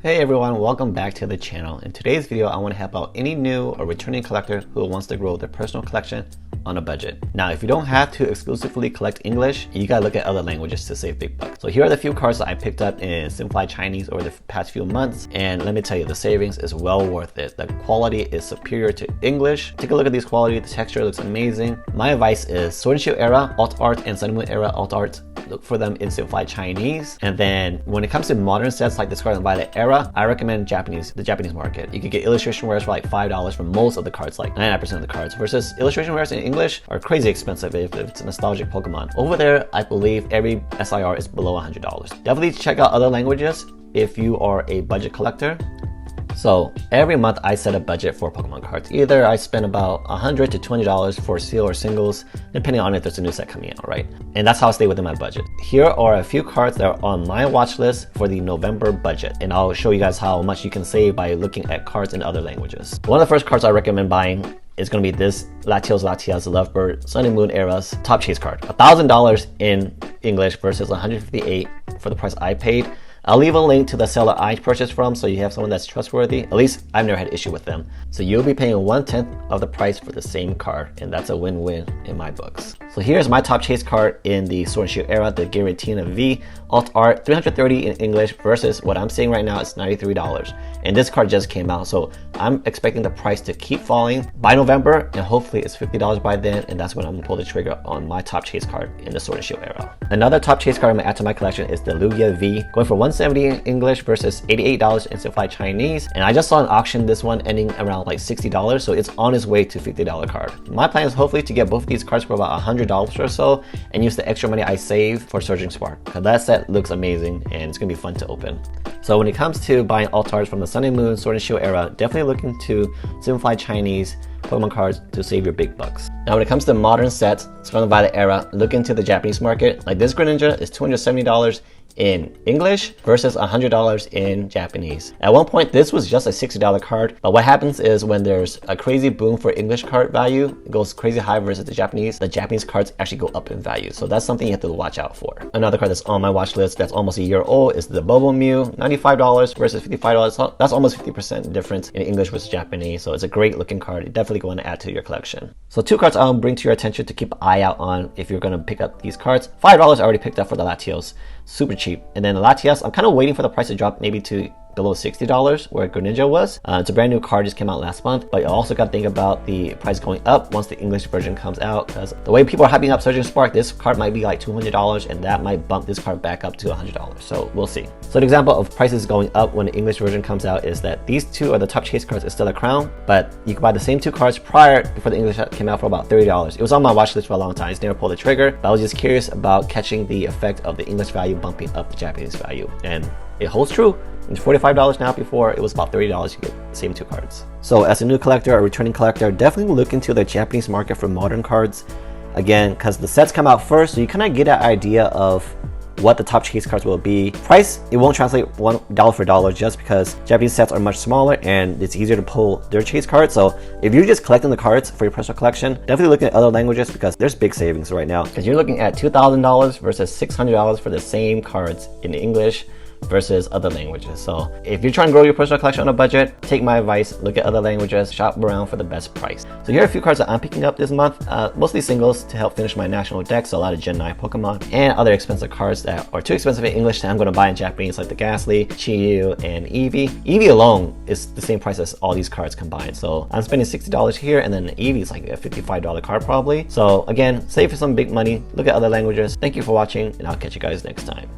Hey everyone, welcome back to the channel. In today's video, I want to help out any new or returning collector who wants to grow their personal collection on a budget. Now, if you don't have to exclusively collect English, you gotta look at other languages to save big bucks. So here are the few cards that I picked up in Simplified Chinese over the past few months, and let me tell you, the savings is well worth it. The quality is superior to English. Take a look at these quality, the texture looks amazing. My advice is Sword and Shield era, alt art, and Sun and Moon era alt art. Look for them in Simplified Chinese. And then when it comes to modern sets like the Scarlet and Violet era, I recommend the Japanese market. You can get illustration wares for like $5 for most of the cards, like 99% of the cards, versus illustration wares in English are crazy expensive if it's a nostalgic Pokemon. Over there, I believe every SIR is below $100. Definitely check out other languages if you are a budget collector. So every month I set a budget for Pokemon cards. Either I spend about $100 to $20 for seal or singles, depending on if there's a new set coming out, right? And that's how I stay within my budget. Here are a few cards that are on my watch list for the November budget. And I'll show you guys how much you can save by looking at cards in other languages. One of the first cards I recommend buying is going to be this Latias Latios Lovebird Sun and Moon era's top chase card. $1,000 in English versus $158 for the price I paid. I'll leave a link to the seller I purchased from so you have someone that's trustworthy. At least I've never had issue with them. So you'll be paying 1/10 of the price for the same card, and that's a win-win in my books. So here's my top chase card in the Sword and Shield era, the Giratina V alt art, $330 in English versus what I'm seeing right now is $93. And this card just came out, so I'm expecting the price to keep falling by November, and hopefully it's $50 by then, and that's when I'm gonna pull the trigger on my top chase card in the Sword and Shield era. Another top chase card I'm gonna add to my collection is the Lugia V, going for $170 in English versus $88 in Simplified Chinese. And I just saw an auction, this one ending around like $60, so it's on its way to $50 card. My plan is hopefully to get both of these cards for about $100 or so and use the extra money I save for Surging Spark, because that set looks amazing and it's gonna be fun to open. So when it comes to buying alt arts from the Sun and Moon, Sword and Shield era, definitely look into Simplified Chinese Pokemon cards to save your big bucks. Now when it comes to modern sets, Scarlet and Violet era, look into the Japanese market. Like this Greninja is $270 in English versus $100 in Japanese. At one point, this was just a $60 card, but what happens is when there's a crazy boom for English card value, it goes crazy high versus the Japanese cards actually go up in value. So that's something you have to watch out for. Another card that's on my watch list that's almost a year old is the Bobo Mew, $95 versus $55. That's almost 50% difference in English versus Japanese. So it's a great looking card. You definitely want to add to your collection. So two cards I'll bring to your attention to keep an eye out on if you're going to pick up these cards. $5 I already picked up for the Latios. Super cheap. And then the Latias, I'm kind of waiting for the price to drop maybe to below $60 where Greninja was. It's a brand new card, just came out last month, but you also got to think about the price going up once the English version comes out, because the way people are hyping up Surging Spark, this card might be like $200 and that might bump this card back up to $100. So we'll see. So an example of prices going up when the English version comes out is that these two are the top chase cards. It's still a crown, but you can buy the same two cards prior before the English came out for about $30. It was on my watch list for a long time. I just never pulled the trigger, but I was just curious about catching the effect of the English value bumping up the Japanese value, and it holds true. It's $45 now. Before it was about $30, you get the same two cards. So as a new collector or returning collector, definitely look into the Japanese market for modern cards. Again, because the sets come out first, so you kind of get an idea of what the top chase cards will be. Price, it won't translate $1 for dollar just because Japanese sets are much smaller and it's easier to pull their chase cards. So if you're just collecting the cards for your personal collection, definitely look at other languages because there's big savings right now. Because you're looking at $2,000 versus $600 for the same cards in English versus other languages. So if you're trying to grow your personal collection on a budget, take my advice, look at other languages, shop around for the best price. So here are a few cards that I'm picking up this month, mostly singles to help finish my national deck, so a lot of Gen 9 Pokemon, and other expensive cards that are too expensive in English that I'm going to buy in Japanese, like the Ghastly, Chiyu, and Eevee. Eevee alone is the same price as all these cards combined, so I'm spending $60 here, and then Eevee is like a $55 card probably. So again, save for some big money, look at other languages. Thank you for watching, and I'll catch you guys next time.